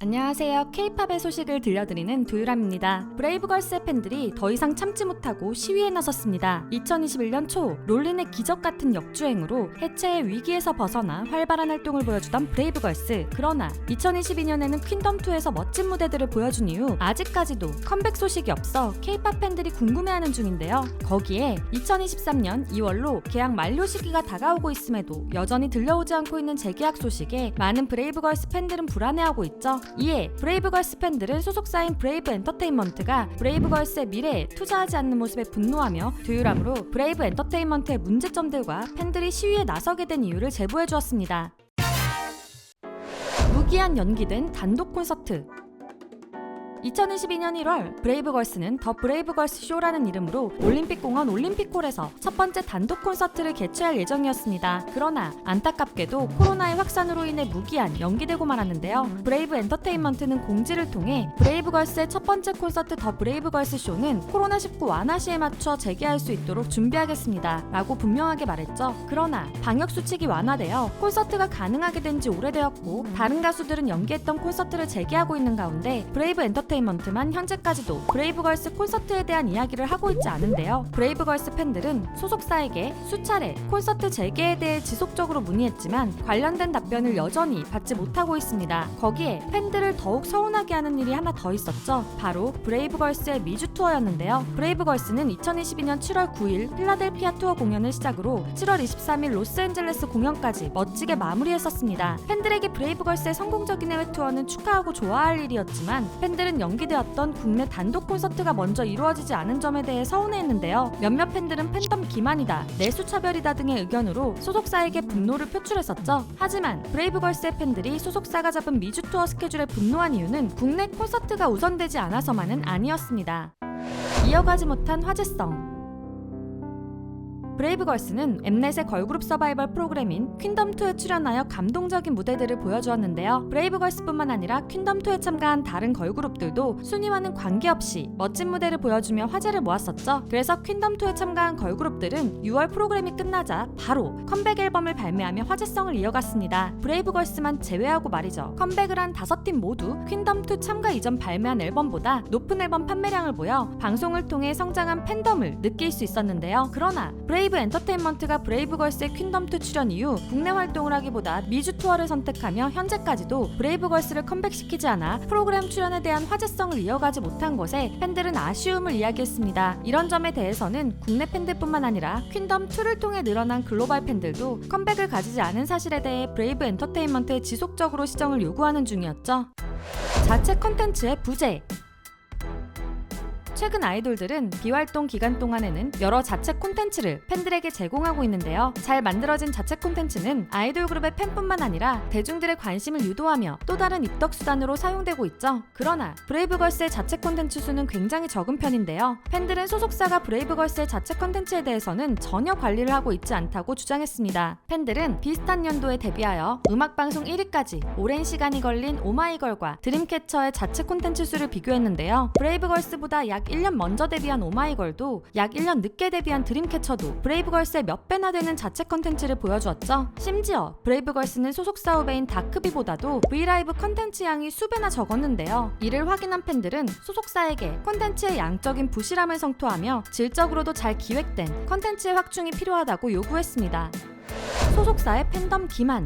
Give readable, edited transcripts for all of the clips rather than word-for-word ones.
안녕하세요. K-팝의 소식을 들려드리는 두유람입니다. 브레이브걸스의 팬들이 더 이상 참지 못하고 시위에 나섰습니다. 2021년 초 롤린의 기적 같은 역주행으로 해체의 위기에서 벗어나 활발한 활동을 보여주던 브레이브걸스. 그러나 2022년에는 퀸덤2에서 멋진 무대들을 보여준 이후 아직까지도 컴백 소식이 없어 K-팝 팬들이 궁금해하는 중인데요. 거기에 2023년 2월로 계약 만료 시기가 다가오고 있음에도 여전히 들려오지 않고 있는 재계약 소식에 많은 브레이브걸스 팬들은 불안해하고 있죠. 이에 브레이브걸스 팬들은 소속사인 브레이브 엔터테인먼트가 브레이브걸스의 미래에 투자하지 않는 모습에 분노하며 두유람으로 브레이브 엔터테인먼트의 문제점들과 팬들이 시위에 나서게 된 이유를 제보해 주었습니다. 무기한 연기된 단독 콘서트. 2022년 1월 브레이브걸스는 더 브레이브걸스 쇼라는 이름으로 올림픽공원 올림픽홀에서 첫 번째 단독 콘서트를 개최할 예정이었습니다. 그러나 안타깝게도 코로나의 확산으로 인해 무기한 연기되고 말았는데요. 브레이브 엔터테인먼트는 공지를 통해 브레이브걸스의 첫 번째 콘서트 더 브레이브걸스 쇼는 코로나19 완화 시에 맞춰 재개할 수 있도록 준비하겠습니다 라고 분명하게 말했죠. 그러나 방역수칙이 완화되어 콘서트가 가능하게 된 지 오래되었고 다른 가수들은 연기했던 콘서트를 재개하고 있는 가운데 브레이브 엔터테인먼트만 현재까지도 브레이브걸스 콘서트에 대한 이야기를 하고 있지 않은데요. 브레이브걸스 팬들은 소속사에게 수차례 콘서트 재개에 대해 지속적으로 문의했지만 관련된 답변을 여전히 받지 못하고 있습니다. 거기에 팬들을 더욱 서운하게 하는 일이 하나 더 있었죠. 바로 브레이브걸스의 미주 투어였는데요. 브레이브걸스는 2022년 7월 9일 필라델피아 투어 공연을 시작으로 7월 23일 로스앤젤레스 공연까지 멋지게 마무리했었습니다. 팬들에게 브레이브걸스의 성공적인 해외 투어는 축하하고 좋아할 일이었지만 팬들은 연기되었던 국내 단독 콘서트가 먼저 이루어지지 않은 점에 대해 서운해했는데요. 몇몇 팬들은 팬덤 기만이다, 내수 차별이다 등의 의견으로 소속사에게 분노를 표출했었죠. 하지만 브레이브걸스의 팬들이 소속사가 잡은 미주 투어 스케줄에 분노한 이유는 국내 콘서트가 우선되지 않아서만은 아니었습니다. 이어가지 못한 화제성. 브레이브걸스는 엠넷의 걸그룹 서바이벌 프로그램인 퀸덤2에 출연하여 감동적인 무대들을 보여주었는데요. 브레이브걸스뿐만 아니라 퀸덤2에 참가한 다른 걸그룹들도 순위와는 관계없이 멋진 무대를 보여주며 화제를 모았었죠. 그래서 퀸덤2에 참가한 걸그룹들은 6월 프로그램이 끝나자 바로 컴백 앨범을 발매하며 화제성을 이어갔습니다. 브레이브걸스만 제외하고 말이죠. 컴백을 한 5팀 모두 퀸덤2 참가 이전 발매한 앨범보다 높은 앨범 판매량을 보여 방송을 통해 성장한 팬덤을 느낄 수 있었는데요. 그러나 브레이브 엔터테인먼트가 브레이브걸스의 퀸덤2 출연 이후 국내 활동을 하기보다 미주 투어를 선택하며 현재까지도 브레이브걸스를 컴백시키지 않아 프로그램 출연에 대한 화제성을 이어가지 못한 것에 팬들은 아쉬움을 이야기했습니다. 이런 점에 대해서는 국내 팬들뿐만 아니라 퀸덤2를 통해 늘어난 글로벌 팬들도 컴백을 가지지 않은 사실에 대해 브레이브 엔터테인먼트에 지속적으로 시정을 요구하는 중이었죠. 자체 컨텐츠의 부재. 최근 아이돌들은 비활동 기간 동안에는 여러 자체 콘텐츠를 팬들에게 제공하고 있는데요. 잘 만들어진 자체 콘텐츠는 아이돌 그룹의 팬뿐만 아니라 대중들의 관심을 유도하며 또 다른 입덕 수단으로 사용되고 있죠. 그러나 브레이브걸스의 자체 콘텐츠 수는 굉장히 적은 편인데요. 팬들은 소속사가 브레이브걸스의 자체 콘텐츠에 대해서는 전혀 관리를 하고 있지 않다고 주장했습니다. 팬들은 비슷한 연도에 데뷔하여 음악방송 1위까지 오랜 시간이 걸린 오마이걸과 드림캐쳐의 자체 콘텐츠 수를 비교했는데요. 브레이브걸스보다 약 1년 먼저 데뷔한 오마이걸도 약 1년 늦게 데뷔한 드림캐쳐도 브레이브걸스의 몇 배나 되는 자체 컨텐츠를 보여주었죠. 심지어 브레이브걸스는 소속사 후배인 다크비보다도 브이라이브 컨텐츠 양이 수배나 적었는데요. 이를 확인한 팬들은 소속사에게 컨텐츠의 양적인 부실함을 성토하며 질적으로도 잘 기획된 컨텐츠의 확충이 필요하다고 요구했습니다. 소속사의 팬덤 기만.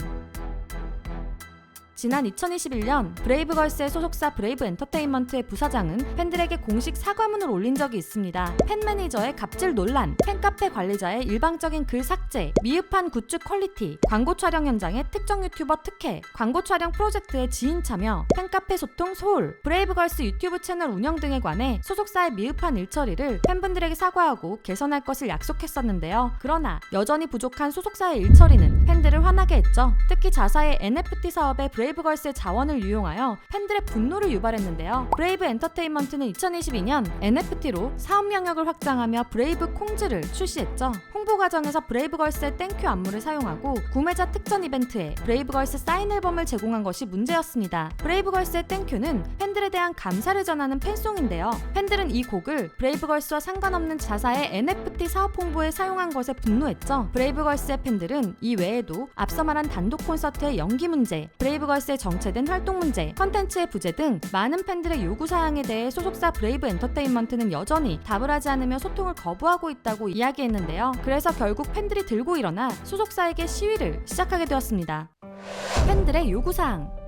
지난 2021년 브레이브걸스의 소속사 브레이브 엔터테인먼트의 부사장은 팬들에게 공식 사과문을 올린 적이 있습니다. 팬 매니저의 갑질 논란, 팬카페 관리자의 일방적인 글 삭제, 미흡한 굿즈 퀄리티, 광고 촬영 현장의 특정 유튜버 특혜, 광고 촬영 프로젝트의 지인 참여, 팬카페 소통 소홀, 브레이브걸스 유튜브 채널 운영 등에 관해 소속사의 미흡한 일처리를 팬분들에게 사과하고 개선할 것을 약속했었는데요. 그러나 여전히 부족한 소속사의 일처리는 팬들을 화나게 했죠. 특히 자사의 NFT 사업에 브레이브걸스의 자원을 유용하여 팬들의 분노를 유발했는데요. 브레이브 엔터테인먼트는 2022년 NFT로 사업 영역을 확장하며 브레이브 콩즈를 출시했죠. 홍보 과정에서 브레이브걸스의 땡큐 안무를 사용하고 구매자 특전 이벤트에 브레이브걸스 사인 앨범을 제공한 것이 문제였습니다. 브레이브걸스의 땡큐는 팬들에 대한 감사를 전하는 팬송인데요. 팬들은 이 곡을 브레이브걸스와 상관없는 자사의 NFT NFT 사업 홍보에 사용한 것에 분노했죠. 브레이브걸스의 팬들은 이 외에도 앞서 말한 단독 콘서트의 연기 문제, 브레이브걸스의 정체된 활동 문제, 컨텐츠의 부재 등 많은 팬들의 요구사항에 대해 소속사 브레이브 엔터테인먼트는 여전히 답을 하지 않으며 소통을 거부하고 있다고 이야기했는데요. 그래서 결국 팬들이 들고 일어나 소속사에게 시위를 시작하게 되었습니다. 팬들의 요구사항.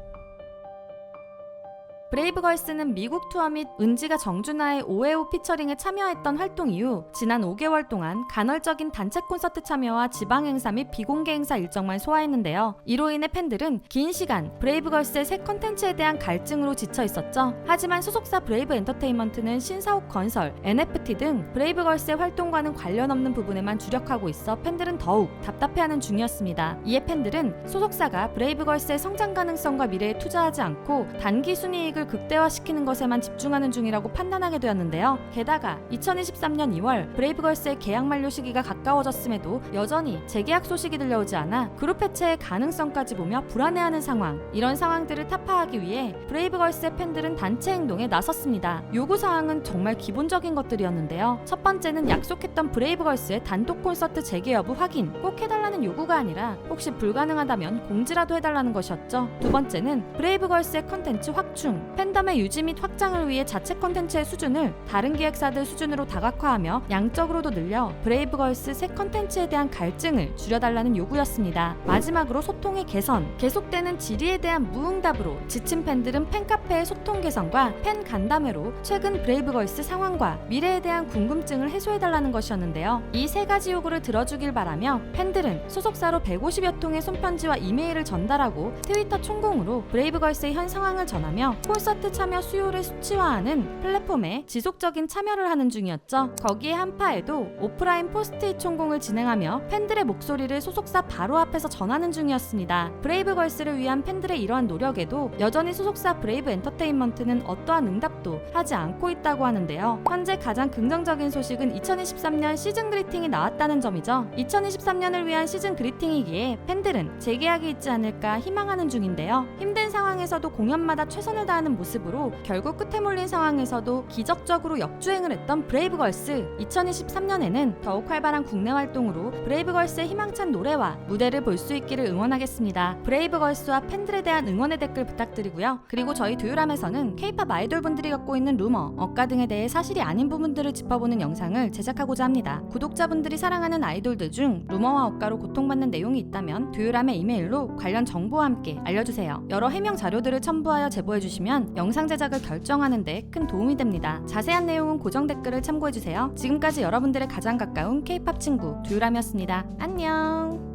브레이브걸스는 미국 투어 및 은지가 정준하의 오에오 피처링에 참여했던 활동 이후 지난 5개월 동안 간헐적인 단체 콘서트 참여와 지방 행사 및 비공개 행사 일정만 소화했는데요. 이로 인해 팬들은 긴 시간 브레이브걸스의 새 컨텐츠에 대한 갈증으로 지쳐 있었죠. 하지만 소속사 브레이브 엔터테인먼트는 신사옥 건설, NFT 등 브레이브걸스의 활동과는 관련 없는 부분에만 주력하고 있어 팬들은 더욱 답답해하는 중이었습니다. 이에 팬들은 소속사가 브레이브걸스의 성장 가능성과 미래에 투자하지 않고 단기 순이익을 극대화시키는 것에만 집중하는 중이라고 판단하게 되었는데요. 게다가 2023년 2월 브레이브걸스의 계약 만료 시기가 가까워졌음에도 여전히 재계약 소식이 들려오지 않아 그룹 해체의 가능성까지 보며 불안해하는 상황. 이런 상황들을 타파하기 위해 브레이브걸스의 팬들은 단체 행동에 나섰습니다. 요구사항은 정말 기본적인 것들이었는데요. 첫 번째는 약속했던 브레이브걸스의 단독 콘서트 재개 여부 확인. 꼭 해달라는 요구가 아니라 혹시 불가능하다면 공지라도 해달라는 것이었죠. 두 번째는 브레이브걸스의 컨텐츠 확충. 팬덤의 유지 및 확장을 위해 자체 콘텐츠의 수준을 다른 기획사들 수준으로 다각화하며 양적으로도 늘려 브레이브걸스 새 콘텐츠에 대한 갈증을 줄여달라는 요구였습니다. 마지막으로 소통의 개선. 계속되는 질의에 대한 무응답으로 지친 팬들은 팬카페의 소통 개선과 팬 간담회로 최근 브레이브걸스 상황과 미래에 대한 궁금증을 해소해달라는 것이었는데요. 이 세 가지 요구를 들어주길 바라며 팬들은 소속사로 150여 통의 손편지와 이메일을 전달하고 트위터 총공으로 브레이브걸스의 현 상황을 전하며 콘서트 참여 수요를 수치화하는 플랫폼에 지속적인 참여를 하는 중이었죠. 거기에 한파에도 오프라인 포스트잇 총공을 진행하며 팬들의 목소리를 소속사 바로 앞에서 전하는 중이었습니다. 브레이브걸스를 위한 팬들의 이러한 노력에도 여전히 소속사 브레이브 엔터테인먼트는 어떠한 응답도 하지 않고 있다고 하는데요. 현재 가장 긍정적인 소식은 2023년 시즌 그리팅이 나왔다는 점이죠. 2023년을 위한 시즌 그리팅이기에 팬들은 재계약이 있지 않을까 희망하는 중인데요. 힘든 상황에서도 공연마다 최선을 다하는 모습으로 결국 끝에 몰린 상황에서도 기적적으로 역주행을 했던 브레이브걸스. 2023년에는 더욱 활발한 국내 활동으로 브레이브걸스의 희망찬 노래와 무대를 볼 수 있기를 응원하겠습니다. 브레이브걸스와 팬들에 대한 응원의 댓글 부탁드리고요. 그리고 저희 두유람에서는 K-팝 아이돌분들이 겪고 있는 루머, 억가 등에 대해 사실이 아닌 부분들을 짚어보는 영상을 제작하고자 합니다. 구독자분들이 사랑하는 아이돌들 중 루머와 억가로 고통받는 내용이 있다면 두유람의 이메일로 관련 정보와 함께 알려주세요. 여러 해명 자료들을 첨부하여 제보해주시면 영상 제작을 결정하는 데 큰 도움이 됩니다. 자세한 내용은 고정 댓글을 참고해주세요. 지금까지 여러분들의 가장 가까운 K-팝 친구 두유람이었습니다. 안녕.